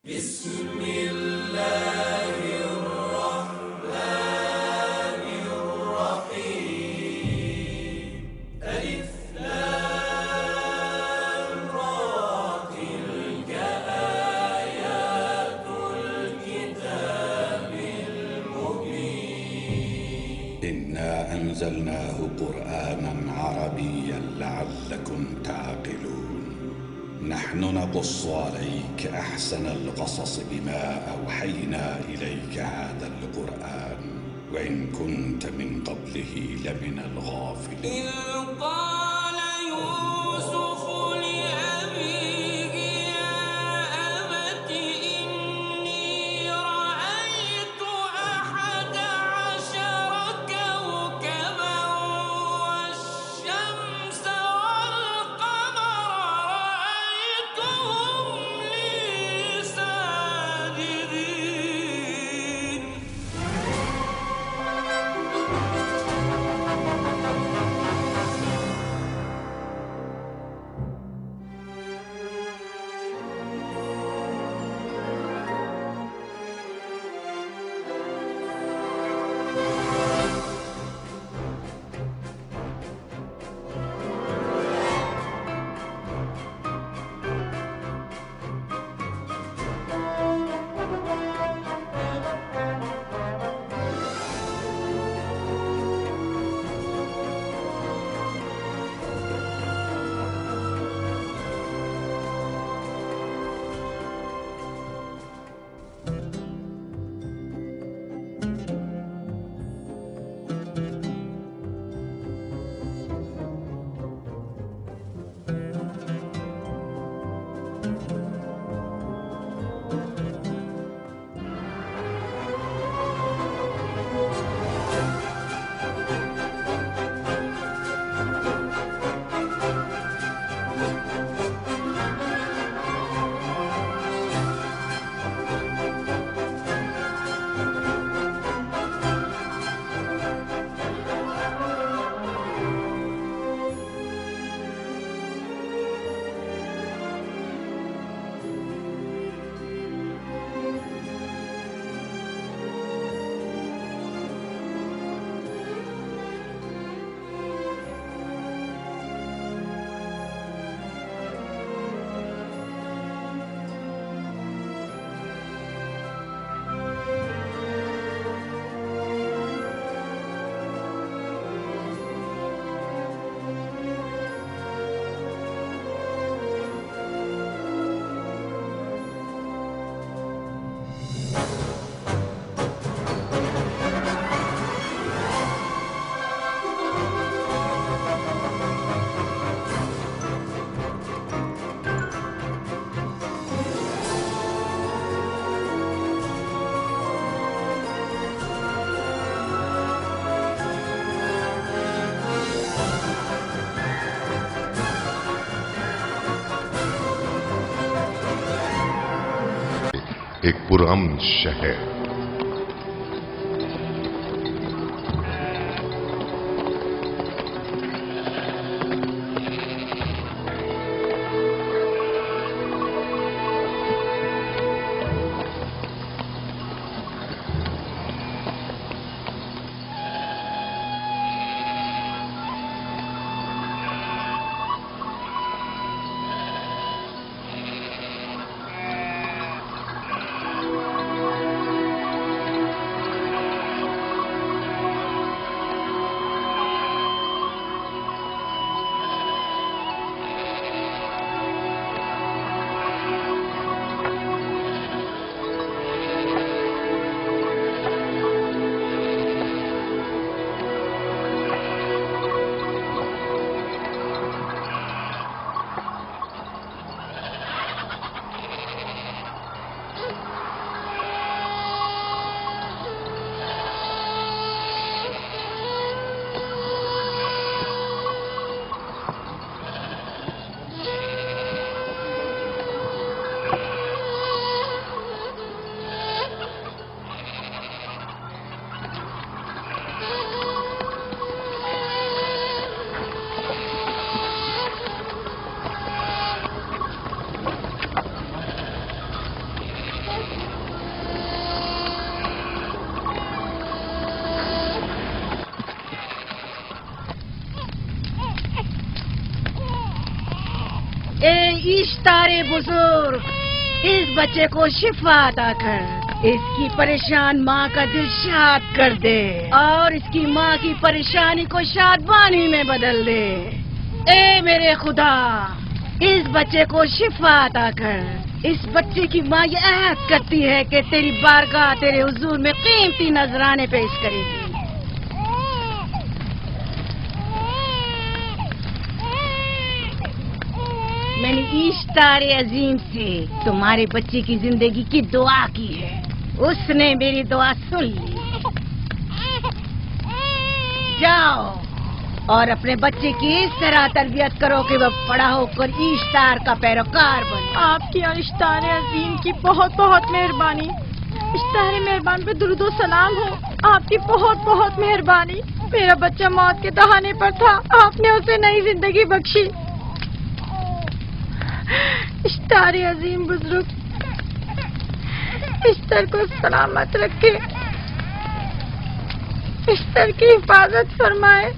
بسم الله الرحمن الرحيم. ألف لام را، تلك آيات الكتاب المبين. إنا أنزلناه قرآنا عربيا لعلكم تعقلون. نحن نقص عليك أحسن القصص بما أوحينا إليك هذا القرآن وإن كنت من قبله لمن الغافلين. ایک پرامن شہر. اشتار بزرگ اس بچے کو شفا عطا کر، اس کی پریشان ماں کا دل شاد کر دے اور اس کی ماں کی پریشانی کو شادمانی میں بدل دے۔ اے میرے خدا، اس بچے کو شفا عطا کر۔ اس بچے کی ماں یہ عہد کرتی ہے کہ تیری بارگاہ تیرے حضور میں قیمتی نذرانے پیش کرے گی۔ میں نے اشتار عظیم سے تمہارے بچے کی زندگی کی دعا کی ہے، اس نے میری دعا سن لی۔ جاؤ اور اپنے بچے کی اس طرح تربیت کرو کہ وہ بڑا ہو کر اشتار کا پیروکار بنے۔ آپ کی اور اشتار عظیم کی بہت بہت مہربانی۔ اشتار مہربان پہ درود و سلام ہو، آپ کی بہت بہت مہربانی۔ میرا بچہ موت کے دہانے پر تھا، آپ نے اسے نئی زندگی بخشی۔ اشتار عظیم بزرگ اشتر کو سلامت رکھے، اشتر کی حفاظت فرمائے۔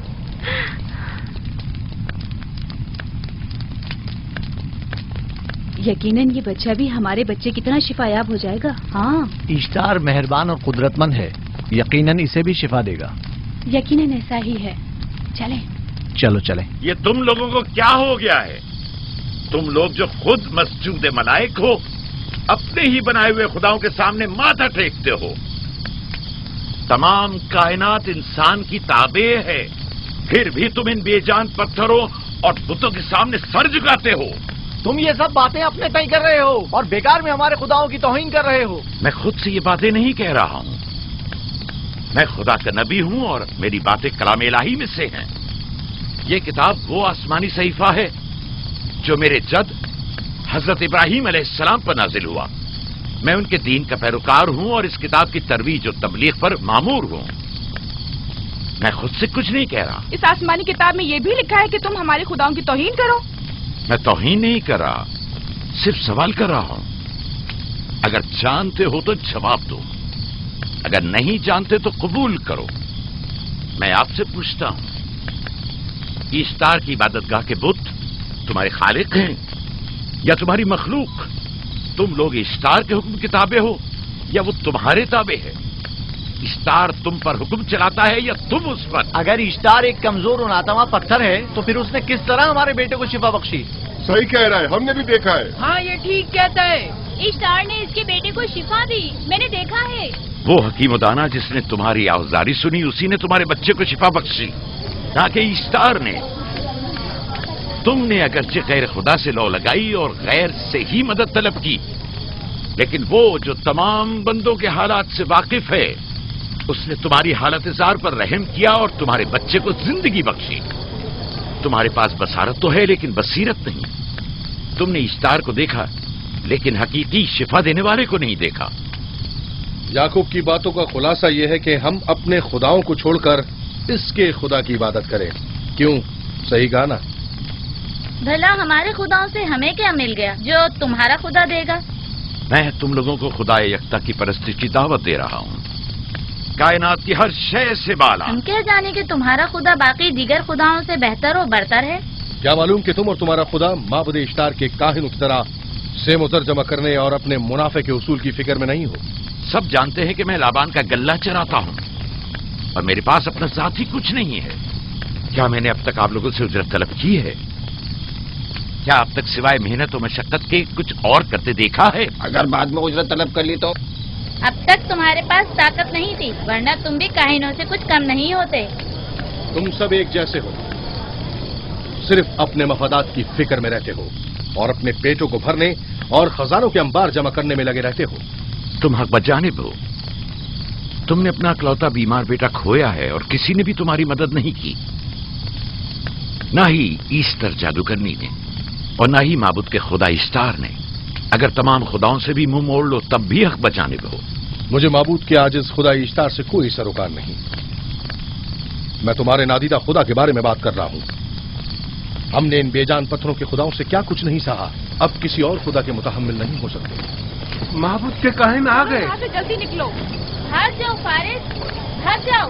یقیناً یہ بچہ بھی ہمارے بچے کی طرح شفا یاب ہو جائے گا۔ ہاں، اشتار مہربان اور قدرت مند ہے، یقیناً اسے بھی شفا دے گا۔ یقیناً ایسا ہی ہے۔ چلیں چلو چلیں۔ یہ تم لوگوں کو کیا ہو گیا ہے؟ تم لوگ جو خود مسجود ملائک ہو، اپنے ہی بنائے ہوئے خداؤں کے سامنے ماتھا ٹیکتے ہو۔ تمام کائنات انسان کی تابع ہے، پھر بھی تم ان بے جان پتھروں اور بتوں کے سامنے سر جھکاتے ہو۔ تم یہ سب باتیں اپنے تئیں کر رہے ہو اور بیکار میں ہمارے خداؤں کی توہین کر رہے ہو۔ میں خود سے یہ باتیں نہیں کہہ رہا ہوں، میں خدا کا نبی ہوں اور میری باتیں کلام الہی میں سے ہیں۔ یہ کتاب وہ آسمانی صحیفہ ہے جو میرے جد حضرت ابراہیم علیہ السلام پر نازل ہوا۔ میں ان کے دین کا پیروکار ہوں اور اس کتاب کی ترویج و تبلیغ پر مامور ہوں۔ میں خود سے کچھ نہیں کہہ رہا۔ اس آسمانی کتاب میں یہ بھی لکھا ہے کہ تم ہمارے خداؤں کی توہین کرو۔ میں توہین نہیں کر رہا، صرف سوال کر رہا ہوں۔ اگر جانتے ہو تو جواب دو، اگر نہیں جانتے تو قبول کرو۔ میں آپ سے پوچھتا ہوں، اشتار کی عبادت گاہ کے بت تمہارے خالق ہیں یا تمہاری مخلوق؟ تم لوگ اشتار کے حکم کے تابع ہو یا وہ تمہارے تابع ہے؟ اشتار تم پر حکم چلاتا ہے یا تم اس پر؟ اگر اشتار ایک کمزور اور ناتواں پتھر ہے تو پھر اس نے کس طرح ہمارے بیٹے کو شفا بخشی؟ صحیح کہہ رہا ہے، ہم نے بھی دیکھا ہے۔ ہاں یہ ٹھیک کہتا ہے، اشتار نے اس کے بیٹے کو شفا دی، میں نے دیکھا ہے۔ وہ حکیم و دانا جس نے تمہاری آوازاری سنی، اسی نے تمہارے بچے کو شفا بخشی، نہ کہ اشتار نے۔ تم نے اگرچہ غیر خدا سے لو لگائی اور غیر سے ہی مدد طلب کی، لیکن وہ جو تمام بندوں کے حالات سے واقف ہے، اس نے تمہاری حالت زار پر رحم کیا اور تمہارے بچے کو زندگی بخشی۔ تمہارے پاس بصارت تو ہے لیکن بصیرت نہیں۔ تم نے اشتار کو دیکھا لیکن حقیقی شفا دینے والے کو نہیں دیکھا۔ یعقوب کی باتوں کا خلاصہ یہ ہے کہ ہم اپنے خداؤں کو چھوڑ کر اس کے خدا کی عبادت کریں۔ کیوں؟ صحیح کہا نا؟ بھلا ہمارے خداؤں سے ہمیں کیا مل گیا جو تمہارا خدا دے گا؟ میں تم لوگوں کو خدا یکتا کی پرستش کی دعوت دے رہا ہوں، کائنات کی ہر شے سے بالا۔ ہم کیا جانے کہ تمہارا خدا باقی دیگر خداؤں سے بہتر و برتر ہے؟ کیا معلوم کہ تم اور تمہارا خدا معبود اشتار کے کاہنوں کی طرح سیم و زر جمع کرنے اور اپنے منافع کے اصول کی فکر میں نہیں ہو؟ سب جانتے ہیں کہ میں لابان کا گلہ چراتا ہوں اور میرے پاس اپنا ذاتی کچھ نہیں ہے۔ کیا میں نے اب تک آپ لوگوں سے اجرت طلب کی ہے؟ کیا اب تک سوائے محنت و مشقت کے کچھ اور کرتے دیکھا ہے؟ اگر بعد میں اجرت طلب کر لی تو؟ اب تک تمہارے پاس طاقت نہیں تھی، ورنہ تم بھی کاہنوں سے کچھ کم نہیں ہوتے۔ تم سب ایک جیسے ہو، صرف اپنے مفادات کی فکر میں رہتے ہو اور اپنے پیٹوں کو بھرنے اور خزانوں کے انبار جمع کرنے میں لگے رہتے ہو۔ تم حق بجانب ہو، تم نے اپنا اکلوتا بیمار بیٹا کھویا ہے اور کسی نے بھی تمہاری مدد نہیں کی، نہ ہی ایسٹر جادوگرنی نے اور نہ ہی معبود کے خدا اشتار نے۔ اگر تمام خداؤں سے بھی منہ موڑ لو تب بھی حق بجانب ہو۔ مجھے معبود کے عاجز خدا اشتار سے کوئی سروکار نہیں، میں تمہارے نادیدہ خدا کے بارے میں بات کر رہا ہوں۔ ہم نے ان بے جان پتھروں کے خداؤں سے کیا کچھ نہیں سہا، اب کسی اور خدا کے متحمل نہیں ہو سکتے۔ معبود کے کاہن آ گئے۔ یہاں سے جلدی نکلو۔ بھاگ جاؤ فارس، بھاگ جاؤ۔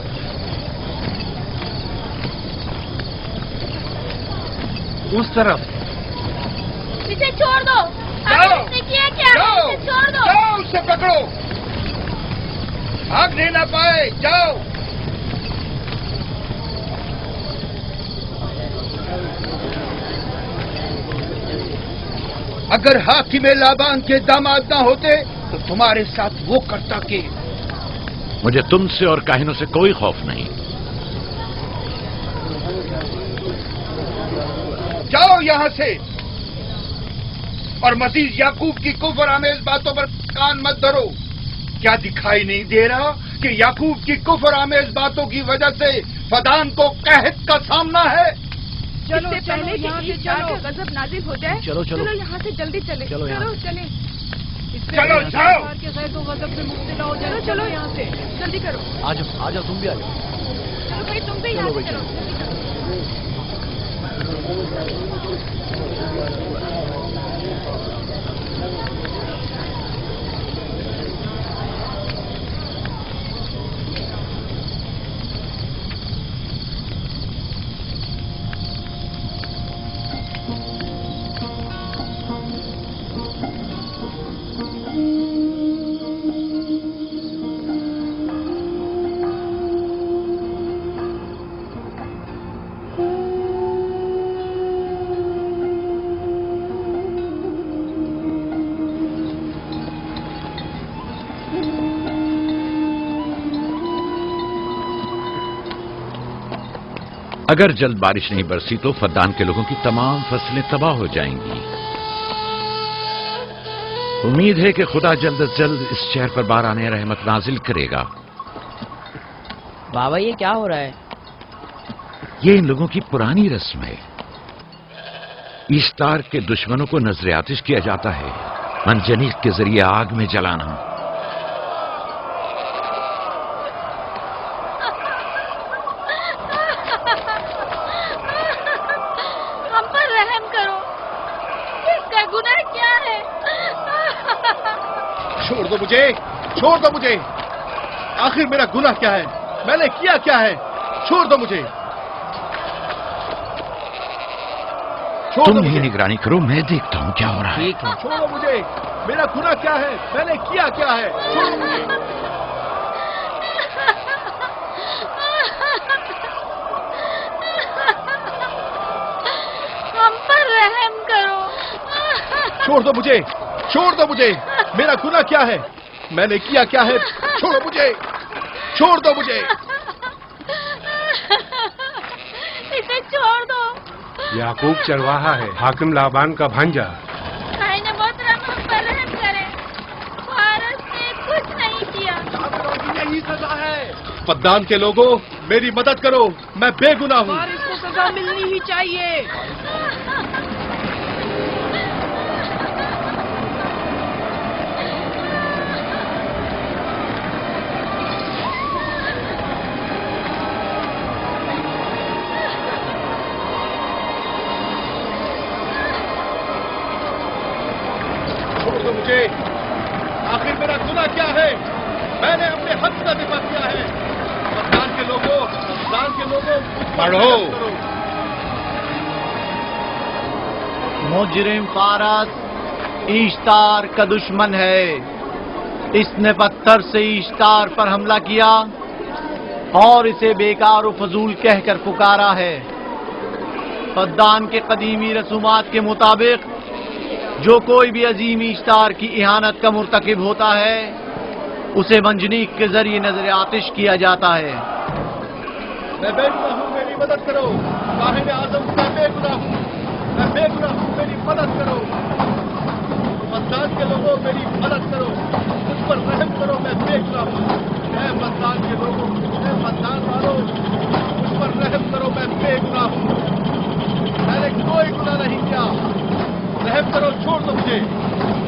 اس طرف اسے چھوڑ دو. اس نے کیا کیا؟ اسے چھوڑ دو. جاؤ اسے پکڑو. بھاگنے نہ پائے. جاؤ. اگر حاکم لابان کے داماد نہ ہوتے تو تمہارے ساتھ وہ کرتا کہ. مجھے تم سے اور کاہنوں سے کوئی خوف نہیں. جاؤ یہاں سے. اور مزید یعقوب کی کفر آمیز باتوں پر کان مت دھرو. کیا دکھائی نہیں دے رہا کہ یعقوب کی کفر آمیز باتوں کی وجہ سے فدان کو قحط کا سامنا ہے؟ چلو چلو یہاں سے چلو. غضب نازل ہو جائے. چلو چلو یہاں سے جلدی چلے. چلو چلے. چلو جاؤ. تو غضب میں مبتلا ہو جائے. چلو یہاں سے جلدی کرو. آ جاؤ تم بھی آ جاؤ. چلو بھائی تم بھی یہاں سے چلو. اگر جلد بارش نہیں برسی تو فدان کے لوگوں کی تمام فصلیں تباہ ہو جائیں گی. امید ہے کہ خدا جلد از جلد اس شہر پر باران رحمت نازل کرے گا. بابا یہ کیا ہو رہا ہے؟ یہ ان لوگوں کی پرانی رسم ہے. ایسٹار کے دشمنوں کو نذر آتش کیا جاتا ہے، منجنیق کے ذریعے آگ میں جلانا. چھوڑ دو مجھے. آخر میرا گناہ کیا ہے؟ میں نے کیا کیا ہے؟ چھوڑ دو مجھے. تم ہی نگرانی کرو، میں دیکھتا ہوں کیا ہو رہا ہے. چھوڑو مجھے. میرا گناہ کیا ہے؟ میں نے کیا کیا ہے؟ چھوڑو مجھے. ہم پر رحم کرو. چھوڑ دو مجھے. چھوڑ دو مجھے. میرا گناہ کیا ہے؟ میں نے کیا کیا ہے؟ چھوڑو مجھے. چھوڑ دو مجھے. اسے چھوڑ دو. یعقوب چرواہا ہے، حاکم لابان کا بھانجا. محترم ہم پر رحم کرے. فارس نے کچھ نہیں کیا. یہی سزا ہے. فدان کے لوگوں میری مدد کرو، میں بے گناہ ہوں. فارس کو سزا ملنی ہی چاہیے. مجھے آخر میرا گناہ کیا ہے؟ میں نے اپنے حق کا دفاع کیا ہے. فدان کے لوگوں پڑھو. مجرم فارس ایشتار کا دشمن ہے. اس نے پتھر سے ایشتار پر حملہ کیا اور اسے بیکار و فضول کہہ کر پکارا ہے. فدان کے قدیمی رسومات کے مطابق جو کوئی بھی عظیم ایشتار کی اہانت کا مرتکب ہوتا ہے اسے منجنیق کے ذریعے نذر آتش کیا جاتا ہے. میں بے گناہ ہوں، میری مدد کرو. کاہن اعظم میں بے گناہ ہوں. میں بے گناہ ہوں، میری مدد کرو. فدان کے لوگوں میری مدد کرو. مجھ پر رحم کرو، میں بے گناہ ہوں. اے فدان کے لوگوں، اے فدان والوں، مجھ پر رحم کرو، میں بے گناہ ہوں. میں نے کوئی گناہ نہیں کیا. رحم کرو. چھوڑ دو مجھے.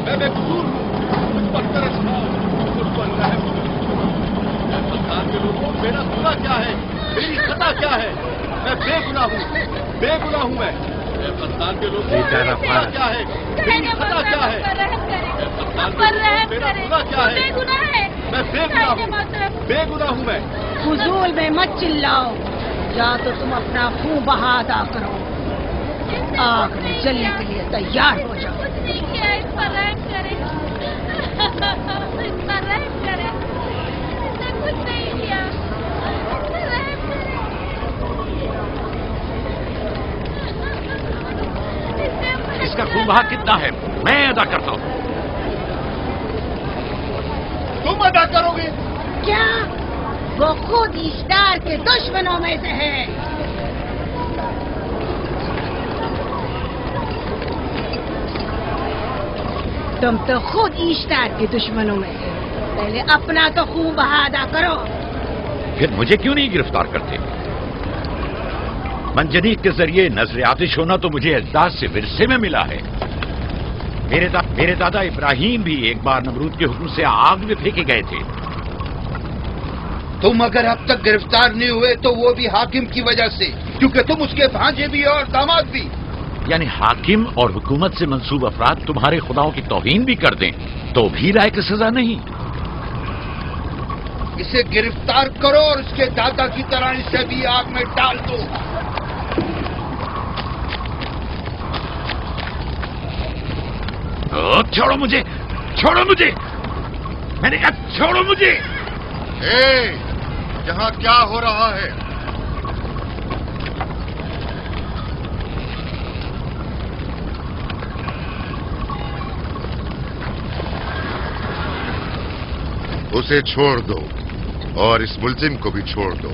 میں بے قصور ہوں. مجھ پر ترس کھاؤ، مجھ پر رحم کرو. اے فدان کے لوگوں میرا گناہ کیا ہے؟ میری خطا کیا ہے؟ میں بے گناہ ہوں. بے گناہ ہوں میں. اے فدان کے لوگوں میرا گناہ کیا ہے؟ میری خطا کیا ہے؟ اے فدان کے لوگوں میرا گناہ کیا ہے؟ میں بے گناہ ہوں. بے گناہ ہوں میں. فضول میں مت چلاؤ. یا تو تم اپنا خون بہا ادا کرو، آگ میں جلنے کے لیے तैयार हो जाओ। कुछ नहीं किया, इस पर रहम करें, इस पर रहम करें, इसने कुछ नहीं किया, इस पर रहम करें। इसका खून बहा कितना है मैं अदा करता हूँ। तुम अदा करोगे? क्या? वो खुद ईस्टार के दुश्मनों में से है। तुम तो खुद ईस्टार के दुश्मनों में हो। पहले अपना तो खून बहा अदा करो। फिर मुझे क्यों नहीं गिरफ्तार करते? मंजनीक के जरिए नजर आतिश होना तो मुझे अजदाद से विरसे में मिला है। मेरे दादा इब्राहिम भी एक बार नमरूद के हुक्म से आग में फेंके गए थे। तुम अगर अब तक गिरफ्तार नहीं हुए तो वो भी हाकिम की वजह से, क्योंकि तुम उसके भांजे भी और दामाद भी। यानी हाकिम और हुकूमत से मंसूब अफराद तुम्हारे खुदाओं की तौहीन भी कर दें तो भी लायक सजा नहीं। इसे गिरफ्तार करो और उसके दादा की तरह इसे भी आग में डाल दो। छोड़ो मुझे, छोड़ो मुझे, मैंने कहा छोड़ो मुझे। यहाँ क्या हो रहा है? उसे छोड़ दो और इस मुलजिम को भी छोड़ दो।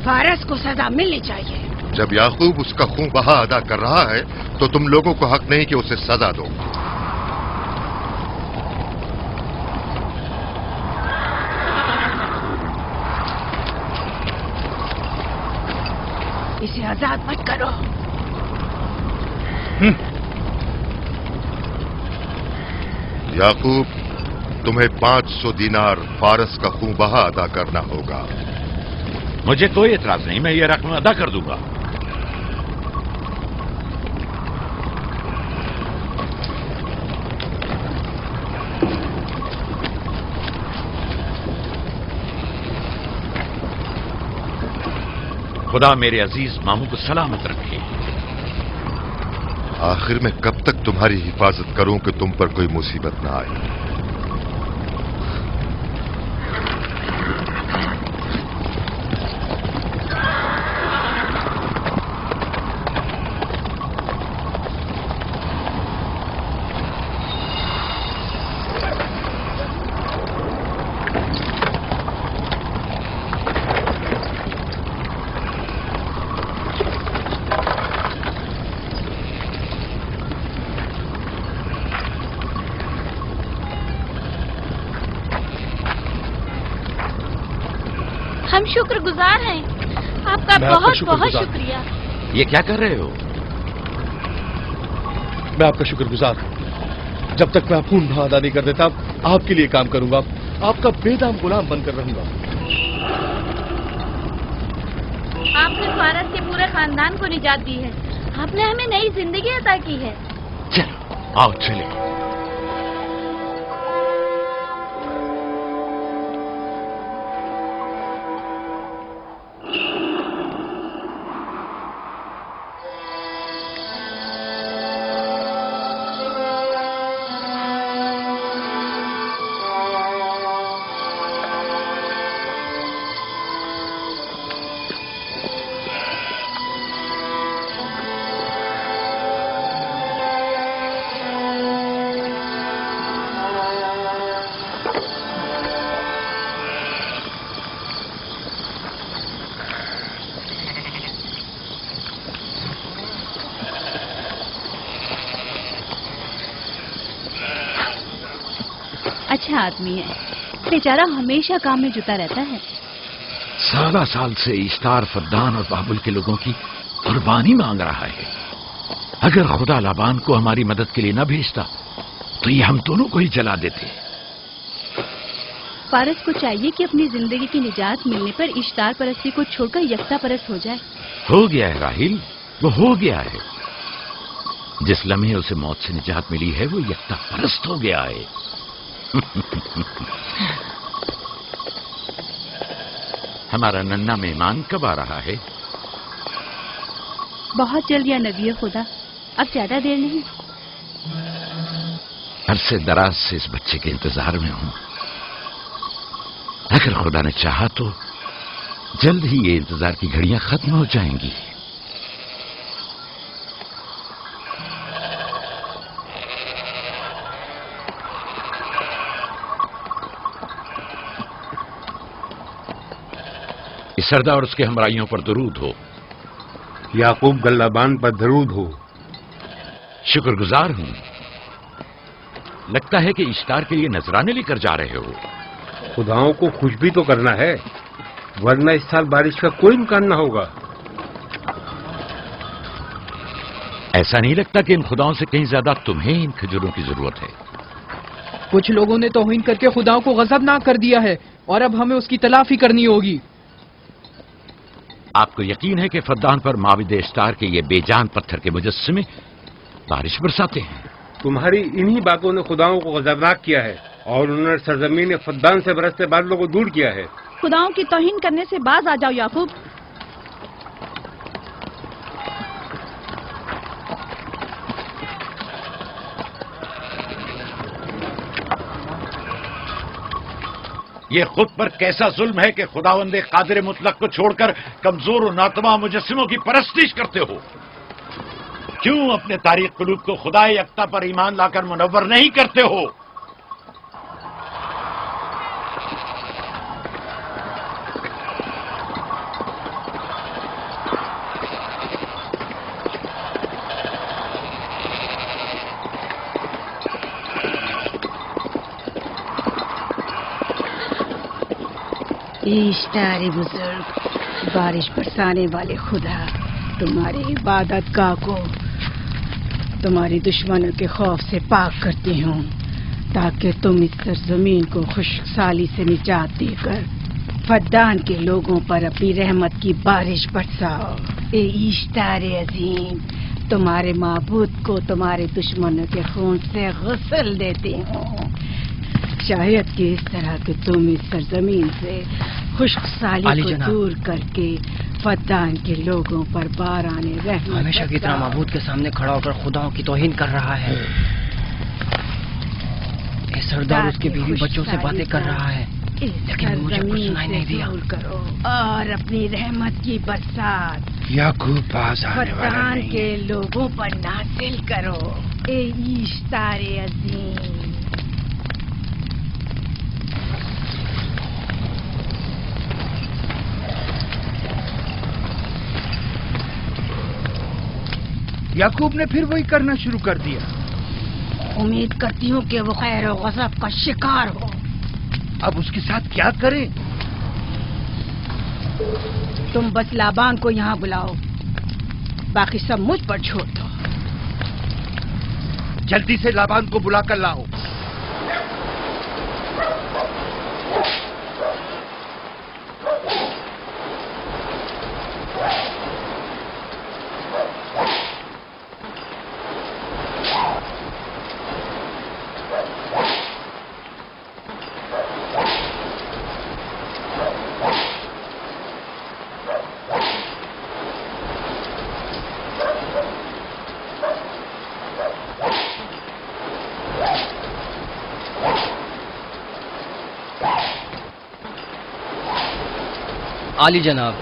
फारस को सजा मिलनी चाहिए। जब याकूब उसका खून बहा अदा कर रहा है तो तुम लोगों को हक नहीं कि उसे सजा दो। इसे आजाद मत करो। याकूब, तुम्हें 500 दीनार फारस का खून बहा अदा करना होगा। मुझे कोई एतराज नहीं, मैं ये रकम अदा कर दूंगा। खुदा मेरे अजीज मामू को सलामत रखे। आखिर में कब तक तुम्हारी हिफाजत करूं कि तुम पर कोई मुसीबत ना आए? हम शुक्रगुजार हैं, आपका बहुत बहुत शुक्रिया। ये क्या कर रहे हो? मैं आपका शुक्रगुजार हूं। जब तक मैं खून बहा अदा नहीं कर देता आपके लिए काम करूंगा, आपका बेदाम गुलाम बनकर रहूंगा। आपने फारस के पूरे खानदान को निजात दी है, आपने हमें नई जिंदगी अता की है। चलो आओ चले। अच्छा आदमी है, बेचारा हमेशा काम में जुटा रहता है। साला साल से इश्तार, फद्दान और बाबुल के लोगों की कुर्बानी मांग रहा है। अगर खुदा लाबान को हमारी मदद के लिए न भेजता तो ये हम दोनों को ही जला देते। फारस को चाहिए कि अपनी जिंदगी की निजात मिलने पर इश्तार परस्ती को छोड़कर यकता परस्त हो जाए। हो गया है राहिल, वो हो गया है। जिस लम्हे उसे मौत से निजात मिली है वो यकता परस्त हो गया है। हमारा नन्ना मेहमान कब आ रहा है? बहुत जल्द या नबी खुदा, अब ज्यादा देर नहीं। عرصے دراز سے اس بچے کے انتظار میں ہوں. اگر خدا نے چاہا تو جلد ہی یہ انتظار کی گھڑیاں ختم ہو جائیں گی. اس سردار اور اس کے ہمراہیوں پر درود ہو. یعقوب گلابان پر درود ہو. شکر گزار ہوں. لگتا ہے کہ اشتار کے لیے نذرانے لے کر جا رہے ہو. خداؤں کو خوش بھی تو کرنا ہے، ورنہ اس سال بارش کا کوئی امکان نہ ہوگا. ایسا نہیں لگتا کہ ان خداؤں سے کہیں زیادہ تمہیں ان کھجوروں کی ضرورت ہے؟ کچھ لوگوں نے توہین کر کے خداؤں کو غضبناک کر دیا ہے اور اب ہمیں اس کی تلافی کرنی ہوگی. آپ کو یقین ہے کہ فدان پر معبد اشتار کے یہ بے جان پتھر کے مجسمے بارش برساتے ہیں؟ تمہاری انہی باتوں نے خداؤں کو غضبناک کیا ہے اور انہوں نے سرزمین فدان سے برستے بادلوں کو دور کیا ہے. خداؤں کی توہین کرنے سے باز آ جاؤ یعقوب. یہ خود پر کیسا ظلم ہے کہ خداوند قادر مطلق کو چھوڑ کر کمزور و ناتواں مجسموں کی پرستش کرتے ہو. کیوں اپنے تاریخ قلوب کو خدا یکتا پر ایمان لا کر منور نہیں کرتے ہو؟ اشتار بزرگ، بارش برسانے والے خدا، تمہاری عبادت گاہ کو تمہاری دشمنوں کے خوف سے پاک کرتی ہوں تاکہ تم اس سرزمین کو خشک سالی سے نجات دے کر فدان کے لوگوں پر اپنی رحمت کی بارش برساؤ. اے اشتار عظیم، تمہارے معبود کو تمہارے دشمنوں کے خون سے غسل دیتی ہوں. شاید کہ اس طرح کہ تم اس سرزمین سے خشک سالی کو دور کر کے فدان کے لوگوں پر باران رحمت ہمیشہ کی طرح معبود کے سامنے کھڑا ہو کر خداؤں کی توہین کر رہا ہے. اے سردار اس کے بیوی بچوں سے باتیں کر رہا ہے لیکن مجھے کچھ سنائی نہیں دیا. کرو اور اپنی رحمت کی برسات یعقوب پاس آنے والا فدان نہیں. کے لوگوں پر نازل کرو. اے اشتار عظیم، یعقوب نے پھر وہی کرنا شروع کر دیا. امید کرتی ہوں کہ وہ خیر و غضب کا شکار ہو. اب اس کے ساتھ کیا کریں؟ تم بس لابان کو یہاں بلاؤ، باقی سب مجھ پر چھوڑ دو. جلدی سے لابان کو بلا کر لاؤ. عالی جناب،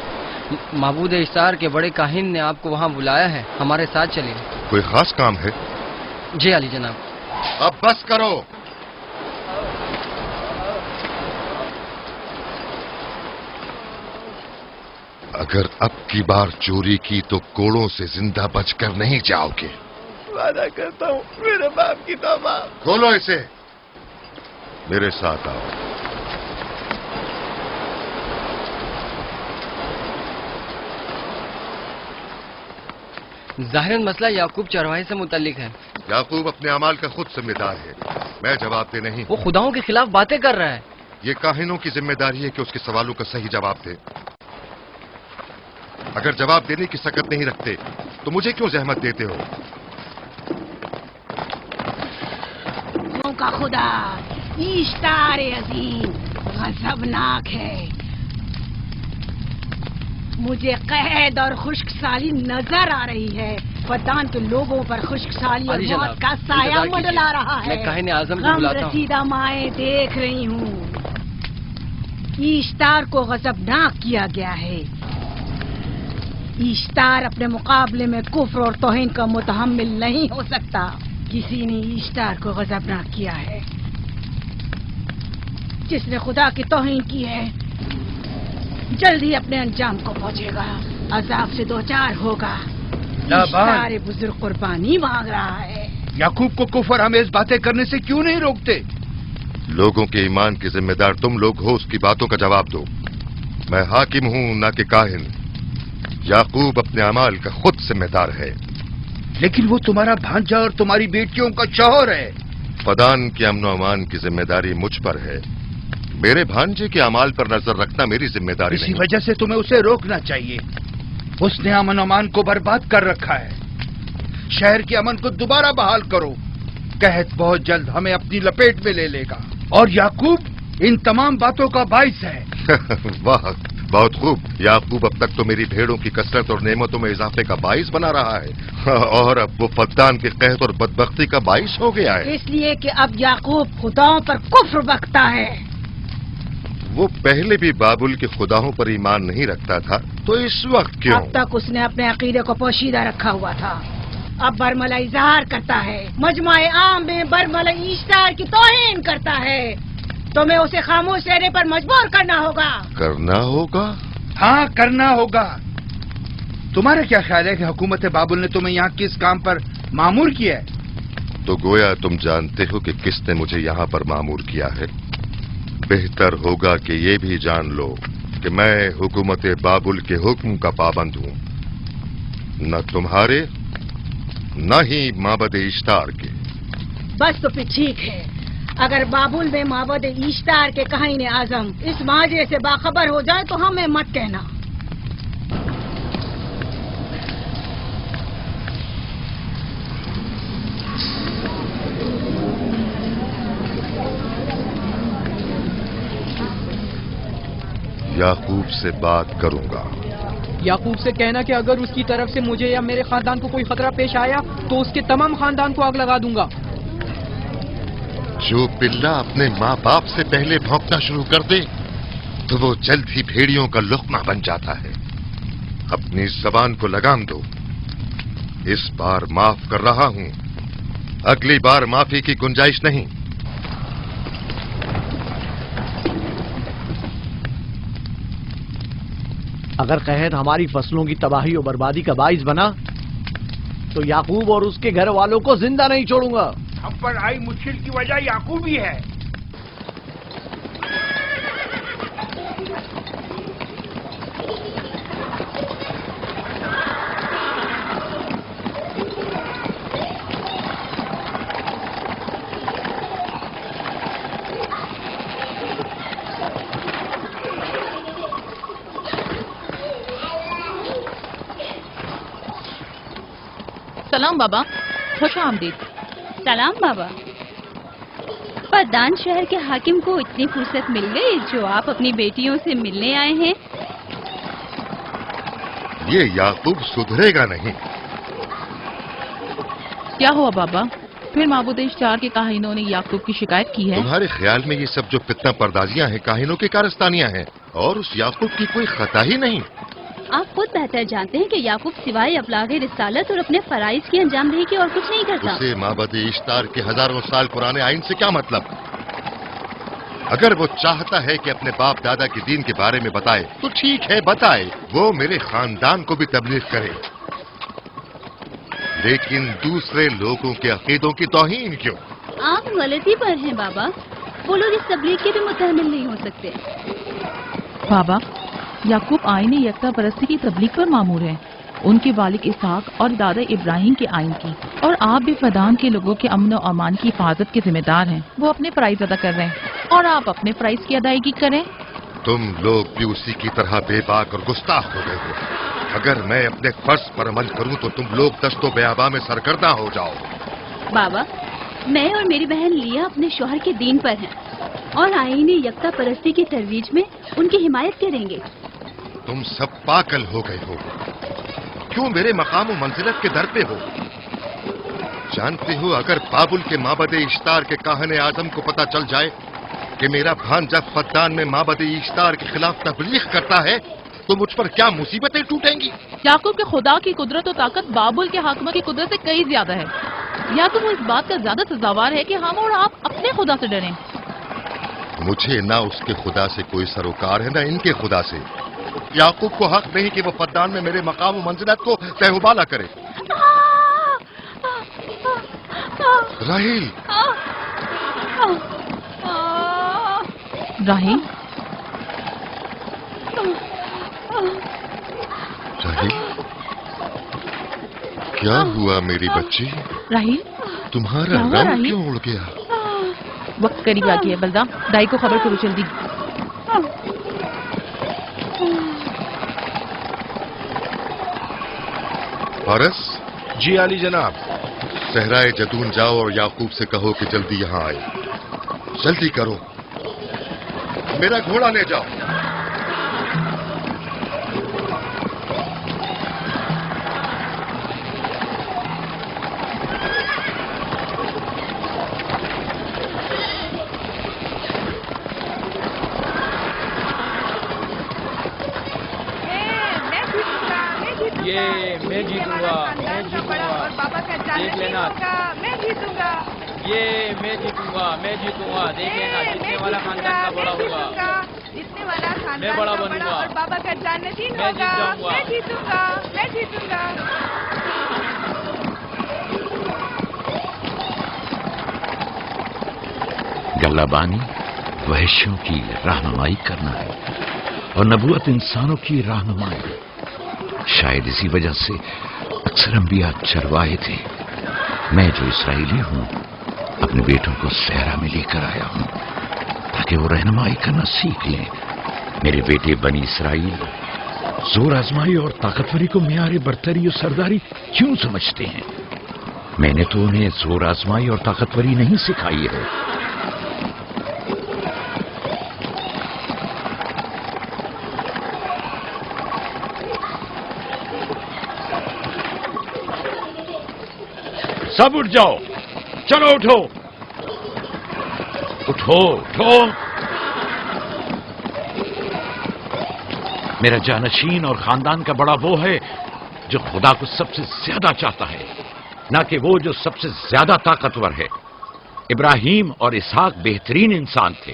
معبود اشتار کے بڑے کاہن نے آپ کو وہاں بلایا ہے، ہمارے ساتھ چلیں. کوئی خاص کام ہے؟ جی عالی جناب. اب بس کرو. اگر اب کی بار چوری کی تو کوڑوں سے زندہ بچ کر نہیں جاؤ گے. وعدہ کرتا ہوں میرے باپ کی توبہ. کھولو اسے، میرے ساتھ آؤ. ظاہراً مسئلہ یعقوب چرواہے سے متعلق ہے. یعقوب اپنے اعمال کا خود ذمہ دار ہے، میں جواب دے نہیں. وہ خداؤں کے خلاف باتیں کر رہا ہے. یہ کاہنوں کی ذمہ داری ہے کہ اس کے سوالوں کا صحیح جواب دے. اگر جواب دینے کی سکت نہیں رکھتے تو مجھے کیوں زحمت دیتے ہو؟ کا خدا اشتار عظیم غضبناک ہے. مجھے قحط اور خشک سالی نظر آ رہی ہے. फद्दान के लोगों पर खुश्क साली और अली जनाब, मौत का साया इंतजार कीजिए। मंडला रहा है। मैं काहिन आज़म को गम बुलाता हूँ। रसीदा माए देख रही हूँ। ईश्तार को गजबनाक किया गया है। ईश्तार अपने मुकाबले में कुफ्र और तौहीन का मुतहम्मिल नहीं हो सकता। किसी ने ईश्तार को गजबनाक किया है। जिसने खुदा की तौहीन की है जल्दी अपने अंजाम को पहुंचेगा, अजाब से दो चार होगा। ईश्तार बुजुर्ग कुर्बानी मांग रहा है। याकूब को कुफर हमें इस बातें करने से क्यों नहीं रोकते? लोगों के ईमान की जिम्मेदार तुम लोग हो, उसकी बातों का जवाब दो। मैं हाकिम हूं ना कि काहिन। याकूब अपने अमाल का खुद जिम्मेदार है। लेकिन वो तुम्हारा भांजा और तुम्हारी बेटियों का शौहर है। फदान के अमन और अमान की जिम्मेदारी मुझ पर है। मेरे भांजे के अमाल पर नजर रखना मेरी जिम्मेदारी इसी नहीं। वजह से तुम्हें उसे रोकना चाहिए। उसने अमन अमान को बर्बाद कर रखा है। शहर के अमन को दोबारा बहाल करो। कहत बहुत जल्द हमें अपनी लपेट में ले लेगा और याकूब इन तमाम बातों का बाइस है। वाह, बहुत खूब। याकूब अब तक तो मेरी भेड़ों की कसरत और नेमतों में इजाफे का बाइस बना रहा है और अब वो फद्दान के कहत और बदबख्ती का बाइस हो गया है। इसलिए कि अब याकूब खुदाओं पर कुफ्र बकता है। वो पहले भी बाबुल के खुदाओं पर ईमान नहीं रखता था, तो इस वक्त क्यों? अब तक उसने अपने अकीदे को पोशीदा रखा हुआ था। अब बरमला इजहार करता है, मजमाए आम में बरमला ईश्तार की तौहीन करता है। तुम्हें उसे खामोश रहने पर मजबूर करना होगा। करना होगा? हाँ, करना होगा। तुम्हारा क्या ख्याल है कि हुकूमत बाबुल ने तुम्हें यहाँ किस काम पर मामूर किया है? तो गोया तुम जानते हो कि किसने मुझे यहाँ पर मामूर किया है। बेहतर होगा कि ये भी जान लो कि मैं हुकूमत बाबुल के हुक्म का पाबंद हूँ, न तुम्हारे न ही माबद इश्तार के। बस तो फिर ठीक है। अगर बाबुल में माबद इश्तार के काहिन आजम इस माजरे से बाखबर हो जाए तो हमें मत कहना। याकूब से बात करूंगा। याकूब से कहना कि अगर उसकी तरफ से मुझे या मेरे खानदान को कोई खतरा पेश आया तो उसके तमाम खानदान को आग लगा दूंगा। जो पिल्ला अपने माँ बाप से पहले भौंकना शुरू कर दे तो वो जल्द ही भेड़ियों का लुक़मा बन जाता है। अपनी जबान को लगाम दो। इस बार माफ कर रहा हूं, अगली बार माफी की गुंजाइश नहीं। अगर कहत हमारी फसलों की तबाही और बर्बादी का बाइस बना तो याकूब और उसके घर वालों को जिंदा नहीं छोड़ूंगा। हम पर आई मुश्किल की वजह याकूब ही है। सलाम बाबा, खुश आमदीद। सलाम बाबा। फद्दान शहर के हाकिम को इतनी फुर्सत मिल गई जो आप अपनी बेटियों से मिलने आए हैं। ये याकूब सुधरेगा नहीं। क्या हुआ बाबा? फिर माबूद इश्तार के काहिनों ने याकूब की शिकायत की है? तुम्हारे ख्याल में ये सब जो फितना पर्दाजियां हैं काहिनों की कारस्तानियां हैं और उस याकूब की कोई खता ही नहीं। आप खुद बेहतर जानते हैं कि याकूब सिवाय अबलागे रिसालत और अपने फराइज की अंजामदही की और कुछ नहीं करता। उसे माबद इश्तार के हजारों साल पुराने आइन से क्या मतलब? अगर वो चाहता है कि अपने बाप दादा के दीन के बारे में बताए तो ठीक है, बताए। वो मेरे खानदान को भी तबलीग करे, लेकिन दूसरे लोगों के अकीदों की तौहीन क्यों? आप गलती पर हैं बाबा। वो लोग इस तबलीग के भी मुतहम्मिल नहीं हो सकते। बाबा, याकूब आईन यकता परस्ती की तबलीग पर मामूर है, उनके वालिद इसहाक और दादा इब्राहिम के आइन की। और आप भी फदान के लोगों के अमन और अमान की हिफाजत के जिम्मेदार हैं। वो अपने फराइज अदा कर रहे हैं और आप अपने फराइज की अदायगी करें। तुम लोग भी उसी की तरह बेबाक और गुस्ताख हो गए हो। अगर मैं अपने फर्ज पर अमल करूं तो तुम लोग दस्तो बेआबा में सरगर्दा हो जाओ। बाबा, मैं और मेरी बहन लिया अपने शौहर के दीन पर हैं और आईन यकता परस्ती की तरवीज में उनकी हिमायत करेंगे। तुम सब पागल हो गए हो। क्यों मेरे मकाम और मंजिलत के दर पे हो? जानते हो, अगर बाबुल के माबद इश्तार के काहने आजम को पता चल जाए कि मेरा भांजा फद्दान में माबद इश्तार के खिलाफ तबलीग करता है तो मुझ पर क्या मुसीबतें टूटेंगी। याकूब के खुदा की कुदरत और ताकत बाबुल के हाकिम की कुदरत से कई ज्यादा है। याकूब इस बात का ज्यादा सजावार है कि हम और आप अपने खुदा से डरें। मुझे ना उसके खुदा से कोई सरोकार है ना इनके खुदा से। याकूब को हक नहीं कि वो फद्दान में मेरे मकाम और मंजिलत को तहबाला करे। राहील, राहील, राहील, क्या हुआ मेरी बच्ची? राहील, तुम्हारा रंग क्यों उड़ गया? वक्त करीब आ गया है बलदा, दाई को खबर करो जल्दी। फारस? जी आली जनाब। सहराए जदून जाओ और याकूब से कहो कि जल्दी यहाँ आए। जल्दी करो, मेरा घोड़ा ले जाओ। ये मैं जीतूंगा, मैं जीतूंगा, देख लेना। मैं जीतूंगा, ये मैं जीतूंगा, मैं जीतूंगा, देख लेना। जीतने वाला खानदान का बड़ा होगा, जीतने वाला खानदान मैं बड़ा का बनूंगा और बाबा का जाननशीन मैं होगा। जीत जाऊंगा। मैं जीतूंगा, मैं जीतूंगा। गल्लाबानी वहशियों की रहनुमाई करना है और नबूवत इंसानों की रहनुमाई। शायद इसी वजह से अक्सर अंबिया चरवाहे थे। मैं जो इसराइली हूं अपने बेटों को सहरा में लेकर आया हूं ताकि वो रहनुमाई करना सीख लें। मेरे बेटे बनी इसराइल जोर आजमाई और ताकतवरी को मियार बरतरी और सरदारी क्यों समझते हैं? मैंने तो उन्हें जोर आजमाई और ताकतवरी नहीं सिखाई है। सब उठ जाओ, चलो उठो, उठो, उठो। मेरा जानशीन और खानदान का बड़ा वो है जो खुदा को सबसे ज्यादा चाहता है, ना कि वो जो सबसे ज्यादा ताकतवर है। इब्राहिम और इसहाक बेहतरीन इंसान थे,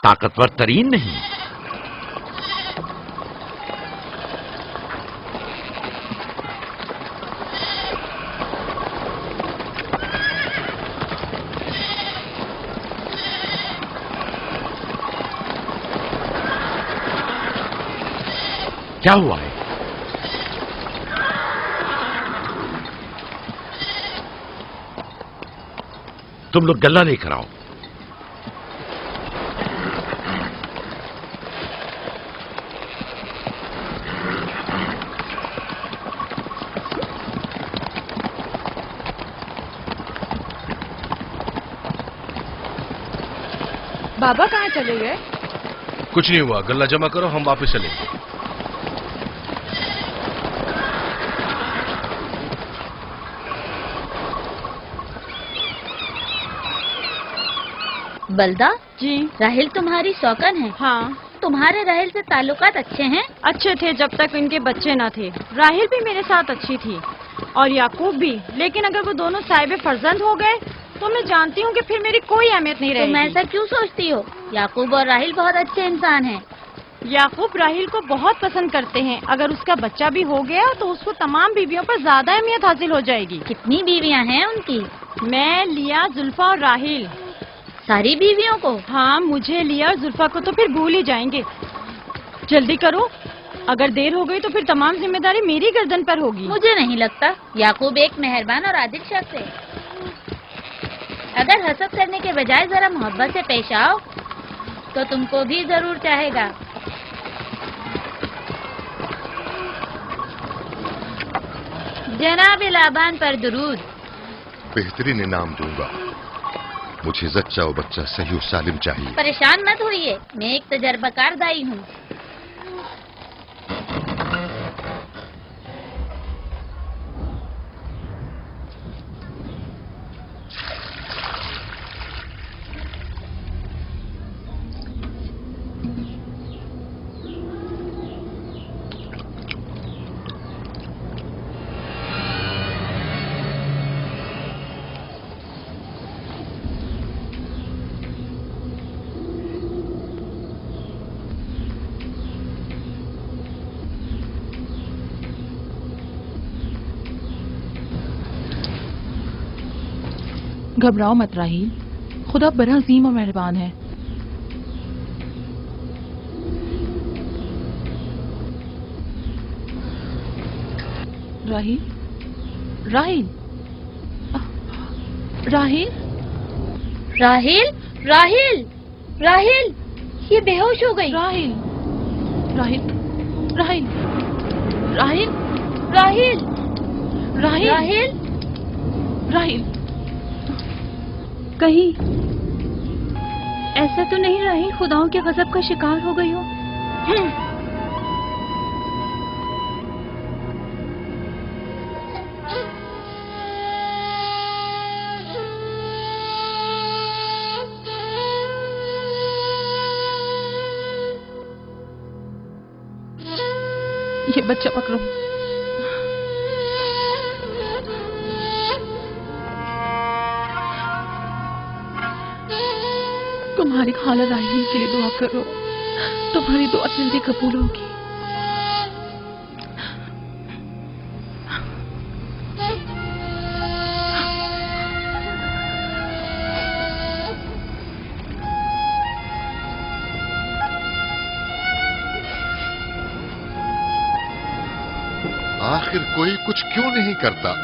ताकतवर तरीन नहीं। क्या हुआ है? तुम लोग गल्ला लेकर आओ। बाबा कहाँ चले गए? कुछ नहीं हुआ, गल्ला जमा करो, हम वापस चलेंगे। बलदा जी। राहिल तुम्हारी शौकन है? हाँ। तुम्हारे राहिल से ताल्लुकात अच्छे हैं? अच्छे थे जब तक इनके बच्चे न थे। राहिल भी मेरे साथ अच्छी थी और याकूब भी, लेकिन अगर वो दोनों साहिब फर्जंद हो गए तो मैं जानती हूँ कि फिर मेरी कोई अहमियत नहीं रहेगी। तुम ऐसा क्यों सोचती हो? याकूब और राहिल बहुत अच्छे इंसान हैं। याकूब राहिल को बहुत पसंद करते हैं। अगर उसका बच्चा भी हो गया तो उसको तमाम बीवियों पर ज्यादा अहमियत हासिल हो जाएगी। कितनी बीवियाँ हैं उनकी? मैं, लिया, जुल्फा और राहिल। सारी बीवियों को? हाँ, मुझे, लिया और जुल्फा को तो फिर भूल ही जाएंगे। जल्दी करो, अगर देर हो गई तो फिर तमाम जिम्मेदारी मेरी गर्दन पर होगी। मुझे नहीं लगता। याकूब एक मेहरबान और आदिल शख्स है। अगर हसद करने के बजाय जरा मोहब्बत से पेश आओ तो तुमको भी जरूर चाहेगा। जनाब लाबान पर दुरूद। बेहतरीन इनाम दूंगा। मुझे जच्चा और बच्चा सही और सालिम चाहिए। परेशान मत होइए, मैं एक तजर्बाकार दाई हूँ। घबराओ मत राहील, खुदा बड़ा अजीम और मेहरबान है। राहील, राहील, राहील, राहील, राहील, राहील, ये बेहोश हो गई। राहील, राहील, राहील, राहील, राहील, राहील, राहील, राहील, कहीं ऐसा तो नहीं राहील खुदाओं के गजब का शिकार हो गई हो? ये बच्चा पकड़ो। तुम्हारी खाला राहील के लिए दुआ करो, तुम्हारी दुआ जल्दी कबूल होगी। आखिर कोई कुछ क्यों नहीं करता?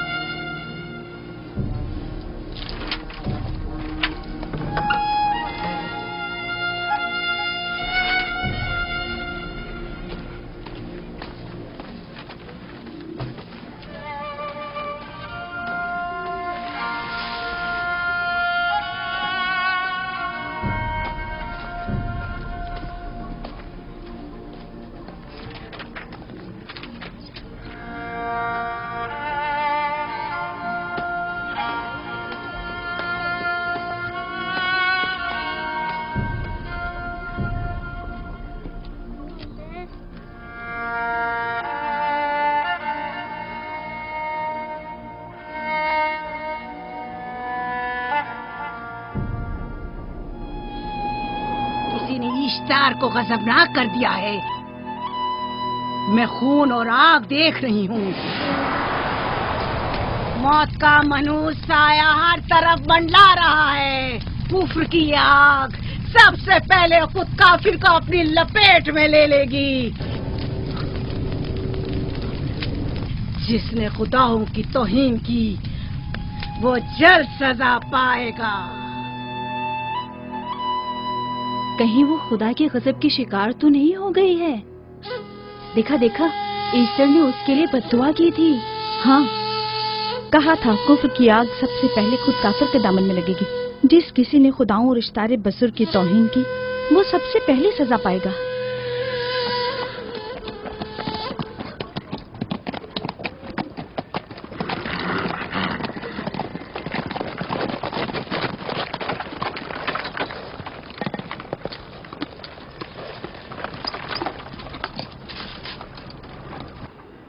इश्तार को गजबनाक कर दिया है। मैं खून और आग देख रही हूँ। मौत का मनूस साया हर तरफ मंडला रहा है। कुफ्र की आग सबसे पहले खुद काफिर को अपनी लपेट में ले लेगी। जिसने खुदाओं की तौहीन की वो जल्द सजा पाएगा। कहीं वो खुदा के गजब की शिकार तो नहीं हो गई है? देखा देखा, ईस्टर ने उसके लिए बद्दुआ की थी। हाँ, कहा था कुफ्र की आग सबसे पहले खुद काफिर के दामन में लगेगी। जिस किसी ने खुदाओं और इश्तारे बसुर की तौहीन की वो सबसे पहले सजा पाएगा।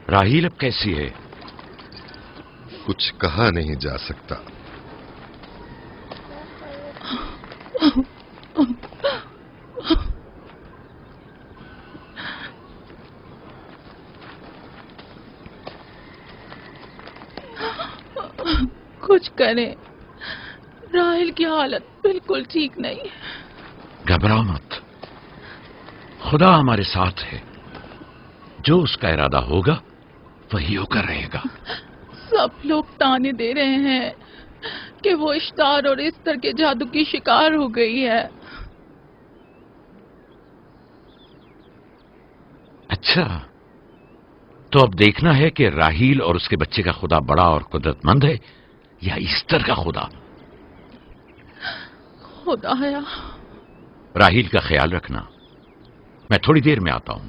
राहील अब कैसी है? कुछ कहा नहीं जा सकता। कुछ करें, राहील की हालत बिल्कुल ठीक नहीं है। घबराओ मत, खुदा हमारे साथ है। जो उसका इरादा होगा वही होकर रहेगा। सब लोग ताने दे रहे हैं कि वो इश्तार और इस्तर के जादू की शिकार हो गई है। अच्छा, तो अब देखना है कि राहील और उसके बच्चे का खुदा बड़ा और कुदरतमंद है या ईस्टर का खुदा। खुदाया, राहील का ख्याल रखना। मैं थोड़ी देर में आता हूं।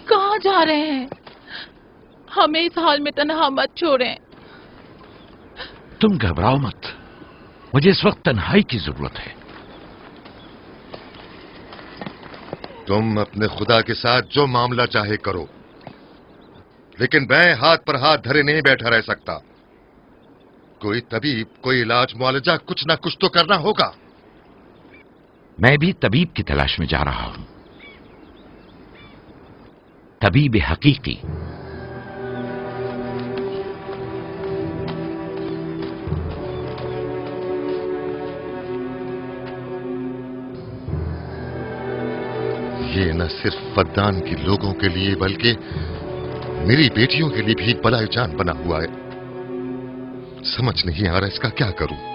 कहाँ जा रहे हैं? हमें इस हाल में तन्हा मत छोड़ें। तुम घबराओ मत, मुझे इस वक्त तन्हाई की जरूरत है। तुम अपने खुदा के साथ जो मामला चाहे करो, लेकिन मैं हाथ पर हाथ धरे नहीं बैठा रह सकता। कोई तबीब, कोई इलाज मुआलजा, कुछ ना कुछ तो करना होगा। मैं भी तबीब की तलाश में जा रहा हूं, तबीब हकीकी। ये न सिर्फ फद्दान के लोगों के लिए बल्कि मेरी बेटियों के लिए भी बलाए जान बना हुआ है। समझ नहीं आ रहा इसका क्या करूं।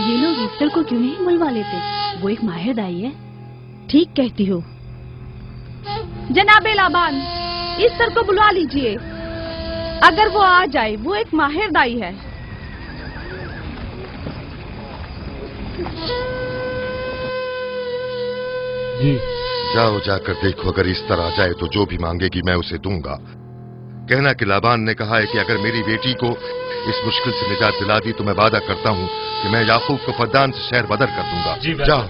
ये लोग ईस्टर को क्यों नहीं बुलवा लेते? वो एक माहिर दाई है। ठीक कहती हो। जनाबे लाबान, ईस्टर को बुलवा लीजिए। अगर वो आ जाए, वो एक माहिर दाई है। जी। जाओ जाकर देखो, अगर इस तरह आ जाए तो जो भी मांगेगी मैं उसे दूंगा। कहना कि लाबान ने कहा है कि अगर मेरी बेटी को इस मुश्किल से निजात दिला दी तो मैं वादा करता हूं कि मैं याकूब को फद्दान से शहर बदर कर दूंगा। जी, जाओ।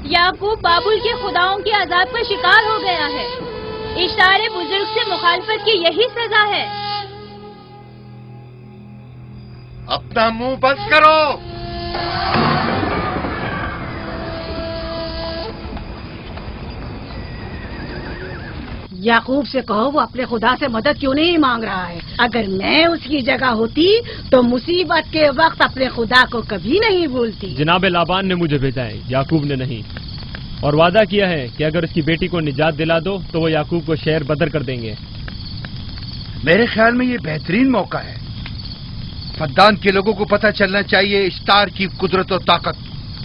याकूब बाबुल के खुदाओं के अजाब का शिकार हो गया है। इशारे बुजुर्ग से मुखालफत की यही सजा है। अपना मुंह बंद करो। याकूब से कहो वो अपने खुदा से मदद क्यों नहीं मांग रहा है। अगर मैं उसकी जगह होती तो मुसीबत के वक्त अपने खुदा को कभी नहीं भूलती। जनाब लाबान ने मुझे भेजा है, याकूब ने नहीं, और वादा किया है कि अगर उसकी बेटी को निजात दिला दो तो वो याकूब को शहर बदर कर देंगे। मेरे ख्याल में ये बेहतरीन मौका है। फद्दान के लोगों को पता चलना चाहिए इश्तार की कुदरत और ताकत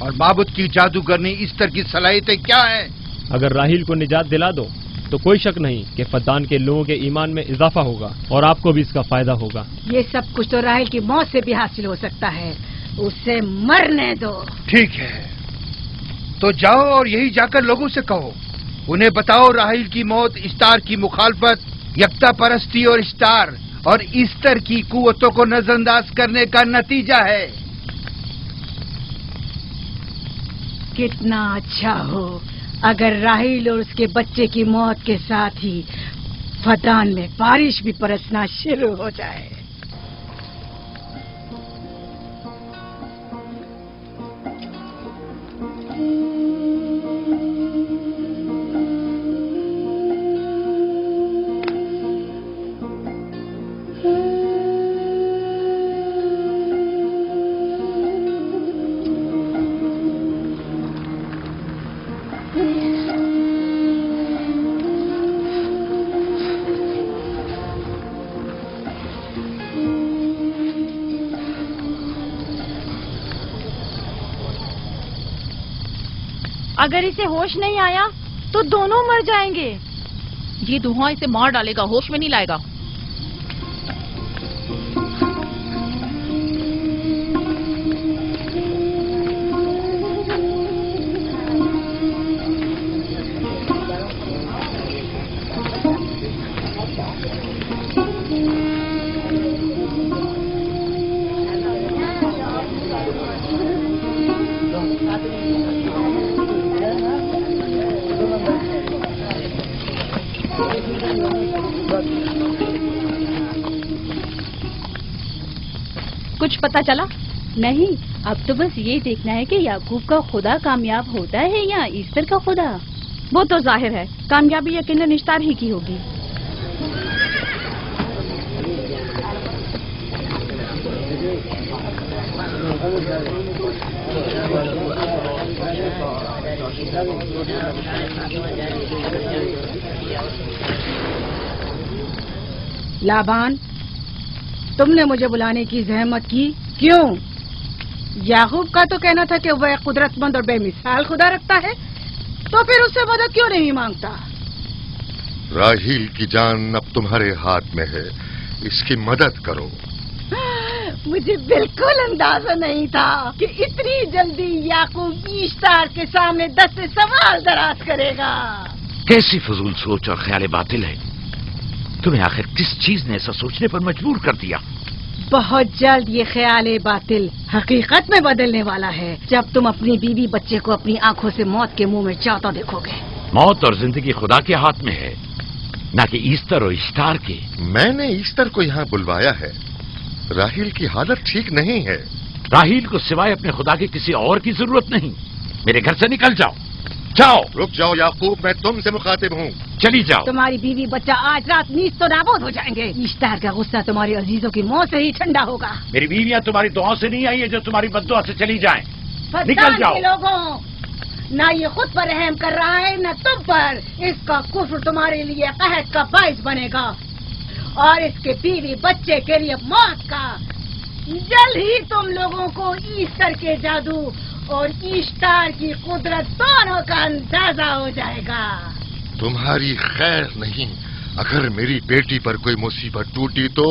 और माबुद की जादूगरनी इस्तर की सलाहियतें क्या हैं। अगर राहील को निजात दिला दो तो कोई शक नहीं कि फद्दान के लोगों के ईमान में इजाफा होगा और आपको भी इसका फायदा होगा। ये सब कुछ तो राहील की मौत से भी हासिल हो सकता है। उसे मरने दो। ठीक है, तो जाओ और यही जाकर लोगों से कहो, उन्हें बताओ राहील की मौत इश्तार की मुखालफत, यकता परस्ती और इश्तार और इस्तर की कुव्वतों को नजरअंदाज करने का नतीजा है। कितना अच्छा हो अगर राहील और उसके बच्चे की मौत के साथ ही फद्दान में बारिश भी बरसना शुरू हो जाए। अगर इसे होश नहीं आया तो दोनों मर जाएंगे। ये धुआं इसे मार डालेगा, होश में नहीं लाएगा। कुछ पता चला? नहीं, अब तो बस ये देखना है कि याकूब का खुदा कामयाब होता है या ईस्टर का खुदा। वो तो जाहिर है, कामयाबी यकीनन इश्तार ही की होगी। लाबान, तुमने मुझे बुलाने की जहमत की, क्यों? याकूब का तो कहना था कि वह कुदरतमंद और बेमिसाल खुदा रखता है, तो फिर उससे मदद क्यों नहीं मांगता? राहील की जान अब तुम्हारे हाथ में है, इसकी मदद करो। मुझे बिल्कुल अंदाजा नहीं था कि इतनी जल्दी याकूब ईश्तार के सामने 10 से सवाल दराज करेगा। कैसी फजूल सोच और ख्याल बातिल है। तुम्हें आखिर किस चीज ने ऐसा सोचने पर मजबूर कर दिया? बहुत जल्द ये ख्याल बातिल हकीकत में बदलने वाला है, जब तुम अपनी बीवी बच्चे को अपनी आंखों से मौत के मुंह में जाता देखोगे। मौत और जिंदगी खुदा के हाथ में है, न कि ईस्टर और इश्तार के। मैंने ईस्टर को यहाँ बुलवाया है। राहील की हालत ठीक नहीं है। राहील को सिवाय अपने खुदा के किसी और की जरूरत नहीं। मेरे घर से निकल जाओ। जाओ। रुक जाओ याकूब, मैं तुमसे मुखातिब हूँ। चली जाओ। तुम्हारी बीवी बच्चा आज रात नीच तो नाबूद हो जाएंगे। ईश्तार का गुस्सा तुम्हारे अजीजों की मौत से ही ठंडा होगा। मेरी बीवियां तुम्हारी दुआओं से नहीं आई है जो तुम्हारी बद्दुआ से चली जाएं। निकल जाओ। लोगों, ना ये खुद पर रहम कर रहा है न तुम पर। इसका कुफ्र तुम्हारे लिए कहत का बाइस बनेगा और इसके बीवी बच्चे के लिए मौत का। जल्द ही तुम लोगों को ईस्टर के जादू और ईश्तार की कुदरत दोनों का अंदाजा हो जाएगा। तुम्हारी खैर नहीं। अगर मेरी बेटी पर कोई मुसीबत टूटी तो